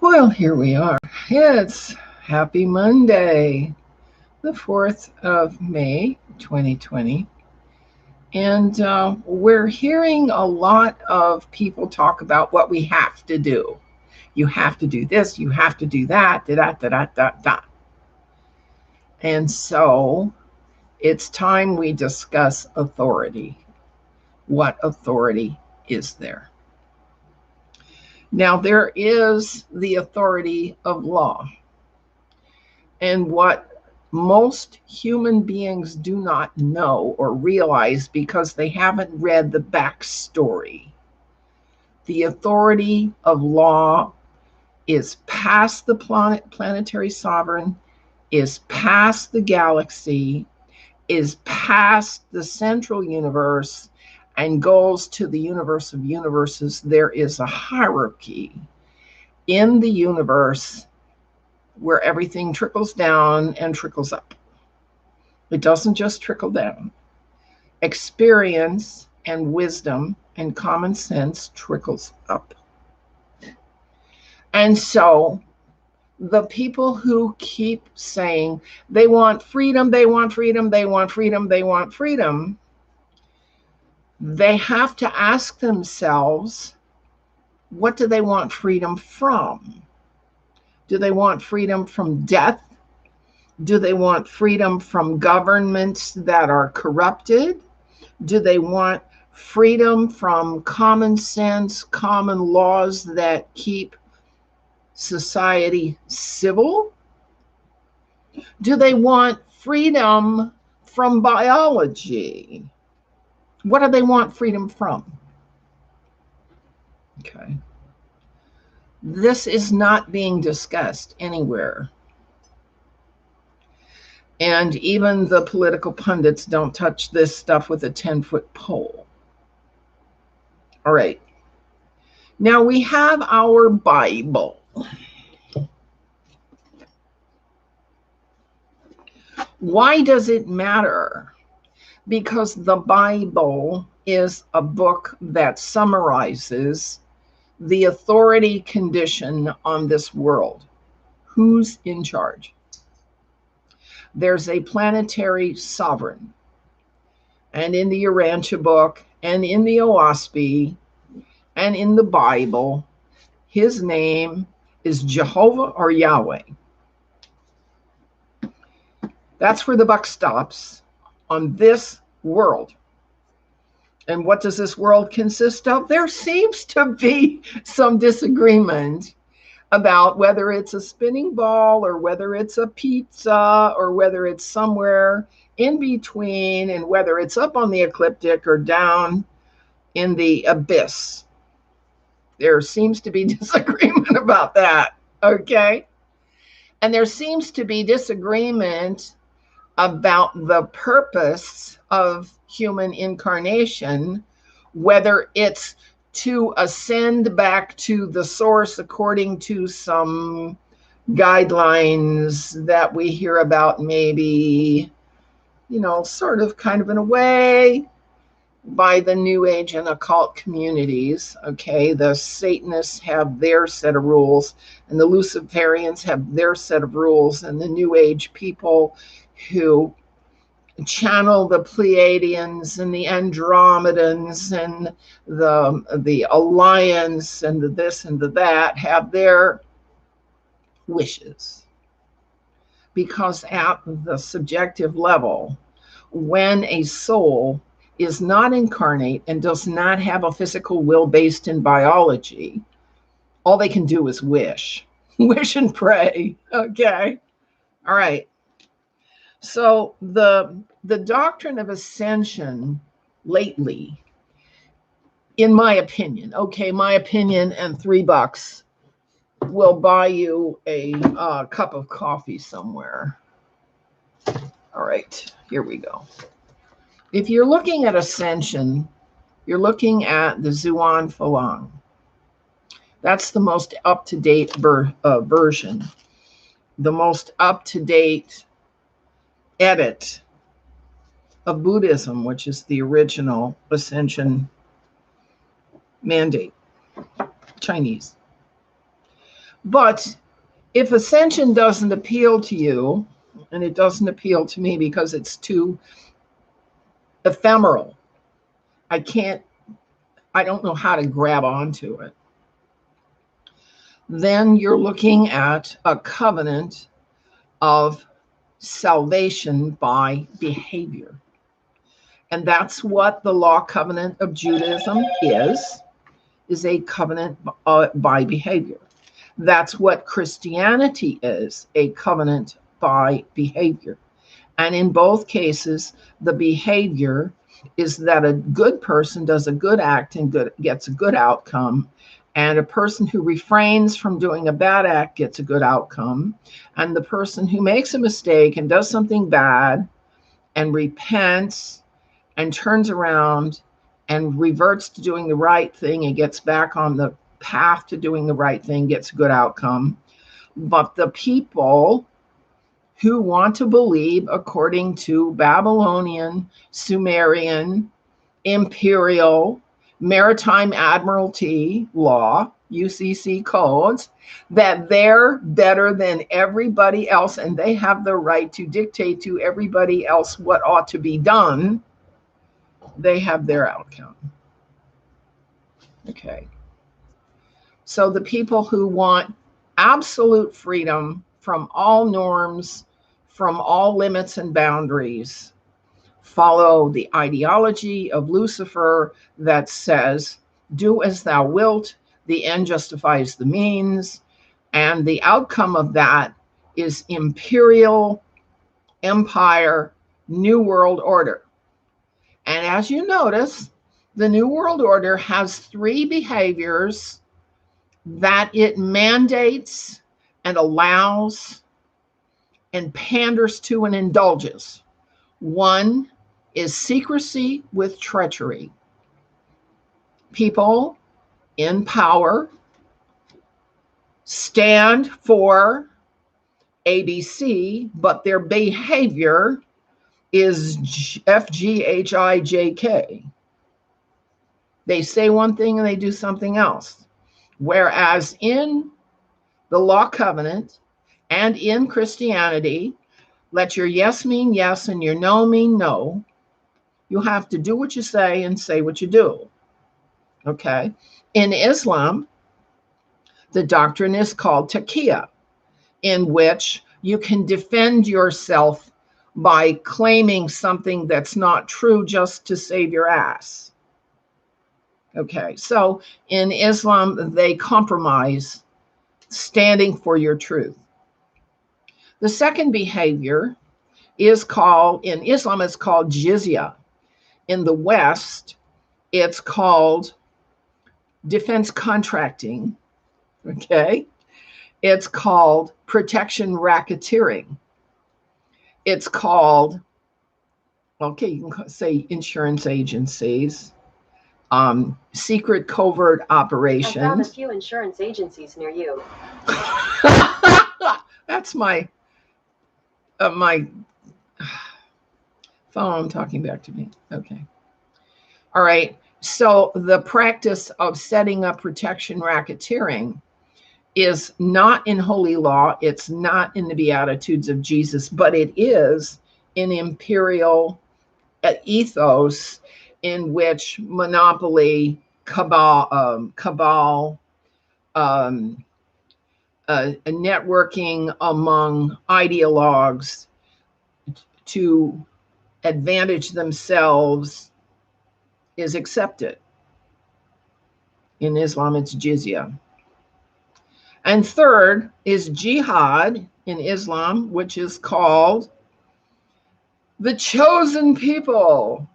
Well, here we are. It's Happy Monday, the 4th of May, 2020. And we're hearing a lot of people talk about what we have to do. You have to do this, you have to do that, da da da da da da. And so it's time we discuss authority. What authority is there? Now, there is the authority of law. And what most human beings do not know or realize because they haven't read the backstory. The authority of law is past the planetary sovereign, is past the galaxy, is past the central universe, and goes to the universe of universes. There is a hierarchy in the universe where everything trickles down and trickles up. It doesn't just trickle down. Experience and wisdom and common sense trickles up. And so the people who keep saying they want freedom, they want freedom, they want freedom, they want freedom, they have to ask themselves, what do they want freedom from? Do they want freedom from death? Do they want freedom from governments that are corrupted? Do they want freedom from common sense, common laws that keep society civil? Do they want freedom from biology? What do they want freedom from? Okay. This is not being discussed anywhere. And even the political pundits don't touch this stuff with a 10-foot pole. All right. Now we have our Bible. Why does it matter? Because the Bible is a book that summarizes the authority condition on this world. Who's in charge? There's a planetary sovereign. And in the Urantia book, and in the OASP, and in the Bible, his name is Jehovah or Yahweh. That's where the buck stops on this world. And what does this world consist of? There seems to be some disagreement about whether it's a spinning ball or whether it's a pizza or whether it's somewhere in between, and whether it's up on the ecliptic or down in the abyss. There seems to be disagreement about that, okay? And there seems to be disagreement about the purpose of human incarnation, whether it's to ascend back to the source according to some guidelines that we hear about, maybe, sort of kind of in a way, by the New Age and occult communities. Okay, the Satanists have their set of rules, and the Luciferians have their set of rules, and the New Age people who channel the Pleiadians and the Andromedans and the Alliance and the this and the that have their wishes. Because at the subjective level, when a soul is not incarnate and does not have a physical will based in biology, all they can do is wish. Wish and pray. Okay. All right. So the doctrine of ascension lately, in my opinion, okay, my opinion and $3 will buy you a cup of coffee somewhere. All right, here we go. If you're looking at ascension, you're looking at the Zhuan Falang. That's the most up-to-date version, the most up-to-date edit of Buddhism, which is the original ascension mandate, Chinese. But if ascension doesn't appeal to you, and it doesn't appeal to me because it's too ephemeral, I don't know how to grab onto it, then you're looking at a covenant of salvation by behavior. And that's what the law covenant of Judaism is a covenant by behavior. That's what Christianity is, a covenant by behavior. And in both cases, the behavior is that a good person does a good act and gets a good outcome. And a person who refrains from doing a bad act gets a good outcome. And the person who makes a mistake and does something bad and repents and turns around and reverts to doing the right thing and gets back on the path to doing the right thing gets a good outcome. But the people who want to believe according to Babylonian, Sumerian, imperial, maritime admiralty law, UCC codes, that they're better than everybody else and they have the right to dictate to everybody else what ought to be done, they have their outcome. Okay. So the people who want absolute freedom from all norms, from all limits and boundaries, follow the ideology of Lucifer that says, do as thou wilt, the end justifies the means, and the outcome of that is imperial empire, new world order. And as you notice, the new world order has three behaviors that it mandates and allows and panders to and indulges. One is secrecy with treachery. People in power stand for ABC, but their behavior is FGHIJK. They say one thing and they do something else. Whereas in the law covenant and in Christianity, let your yes mean yes and your no mean no. You have to do what you say and say what you do. Okay. In Islam, the doctrine is called taqiyya, in which you can defend yourself by claiming something that's not true just to save your ass. Okay. So in Islam, they compromise standing for your truth. The second behavior is called, in Islam, it's called jizya. In the West, it's called defense contracting. Okay. It's called protection racketeering. It's called, okay, you can say insurance agencies, secret covert operations. I found a few insurance agencies near you. That's my phone talking back to me. Okay. All right. So the practice of setting up protection racketeering is not in holy law. It's not in the Beatitudes of Jesus, but it is in imperial ethos in which monopoly, cabal, networking among ideologues to advantage themselves is accepted. In Islam, it's jizya. And third is jihad in Islam, which is called the chosen people,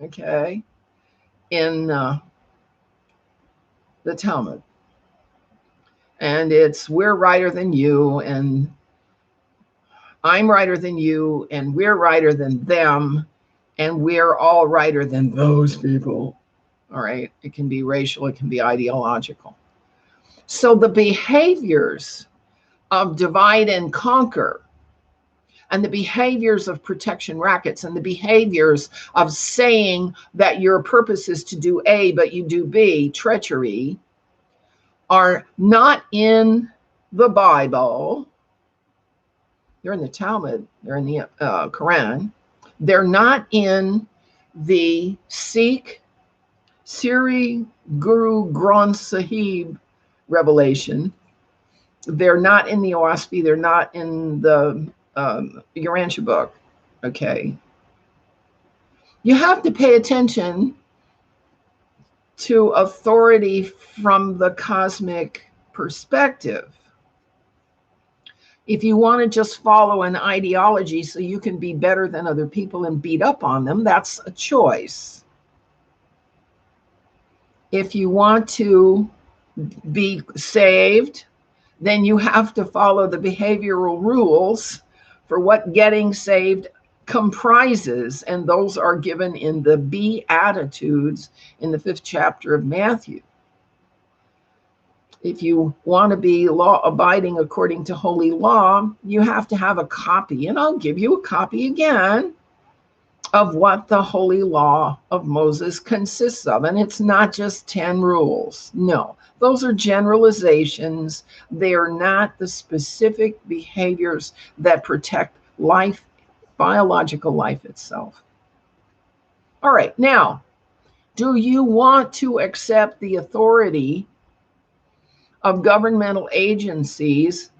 okay, in the Talmud. And it's we're righter than you, and I'm righter than you, and we're righter than them, and we're all righter than those people. All right. It can be racial, it can be ideological. So the behaviors of divide and conquer, and the behaviors of protection rackets, and the behaviors of saying that your purpose is to do A, but you do B, treachery, are not in the Bible. They're in the Talmud. They're in the Quran. They're not in the Sikh Sri Guru Granth Sahib revelation. They're not in the OSPI. They're not in the Urantia book. Okay. You have to pay attention to authority from the cosmic perspective. If you want to just follow an ideology so you can be better than other people and beat up on them, that's a choice. If you want to be saved, then you have to follow the behavioral rules for what getting saved comprises, and those are given in the Beatitudes in the 5th chapter of Matthew. If you want to be law abiding according to holy law, you have to have a copy, and I'll give you a copy again, of what the holy law of Moses consists of. And it's not just 10 rules. No, those are generalizations. They are not the specific behaviors that protect life, biological life itself. All right, now, do you want to accept the authority of governmental agencies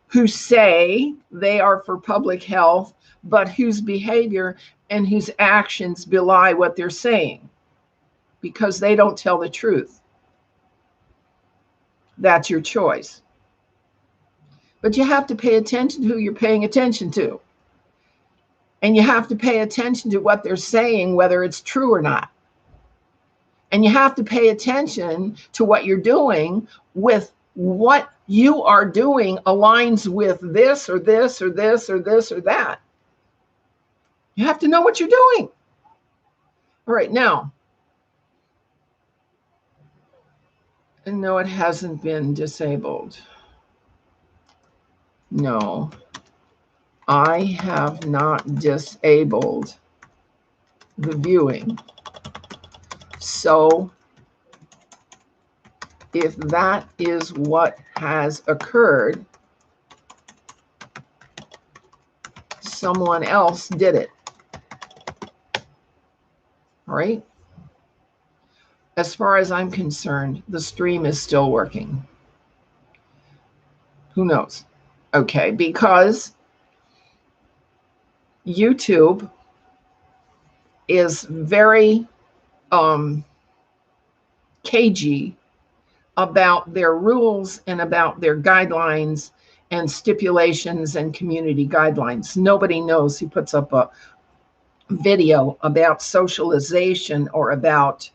who say they are for public health, but whose behavior and whose actions belie what they're saying because they don't tell the truth? That's your choice. But you have to pay attention to who you're paying attention to. And you have to pay attention to what they're saying, whether it's true or not. And you have to pay attention to what you're doing with what you are doing aligns with this or this or this or this or that. You have to know what you're doing. All right, now, and no, it hasn't been disabled. No, I have not disabled the viewing. So if that is what has occurred, someone else did it. All right. As far as I'm concerned, the stream is still working. Who knows? Okay, because YouTube is very cagey about their rules and about their guidelines and stipulations and community guidelines. Nobody knows who puts up a video about socialization or about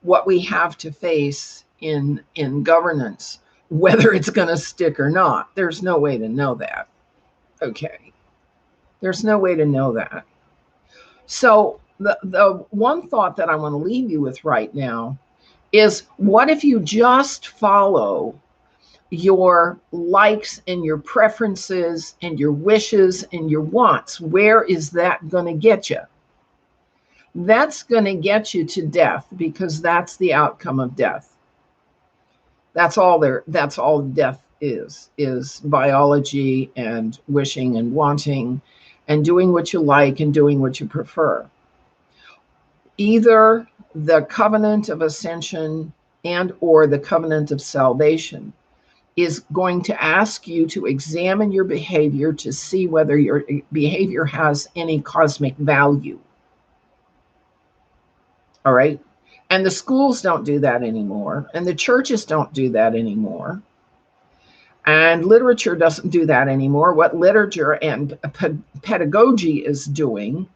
what we have to face in governance, whether it's going to stick or not. There's no way to know that. Okay. There's no way to know that. So the one thought that I want to leave you with right now is, what if you just follow your likes and your preferences and your wishes and your wants? Where is that going to get you? That's going to get you to death, because that's the outcome of death. That's all death is biology and wishing and wanting and doing what you like and doing what you prefer. Either the covenant of ascension and or the covenant of salvation is going to ask you to examine your behavior to see whether your behavior has any cosmic value. All right. And the schools don't do that anymore. And the churches don't do that anymore. And literature doesn't do that anymore. What literature and pedagogy is doing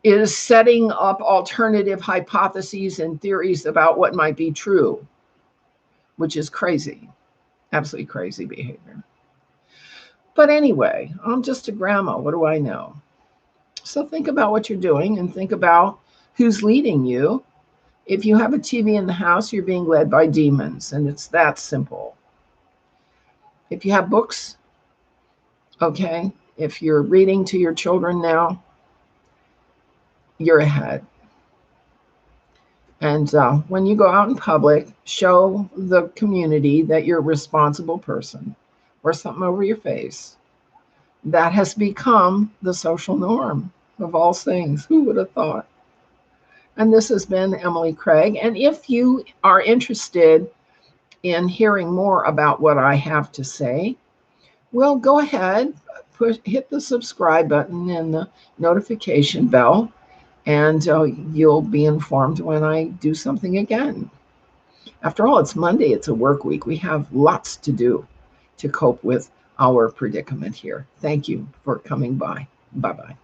is setting up alternative hypotheses and theories about what might be true, which is crazy, absolutely crazy behavior. But anyway, I'm just a grandma. What do I know? So think about what you're doing and think about who's leading you. If you have a TV in the house, you're being led by demons, and it's that simple. If you have books, okay, if you're reading to your children now, you're ahead. And when you go out in public, show the community that you're a responsible person. or something over your face. That has become the social norm of all things. Who would have thought? And this has been Emily Craig. And if you are interested in hearing more about what I have to say, well, go ahead, hit the subscribe button and the notification bell, and you'll be informed when I do something again. After all, it's Monday, it's a work week. We have lots to do to cope with our predicament here. Thank you for coming by. Bye-bye.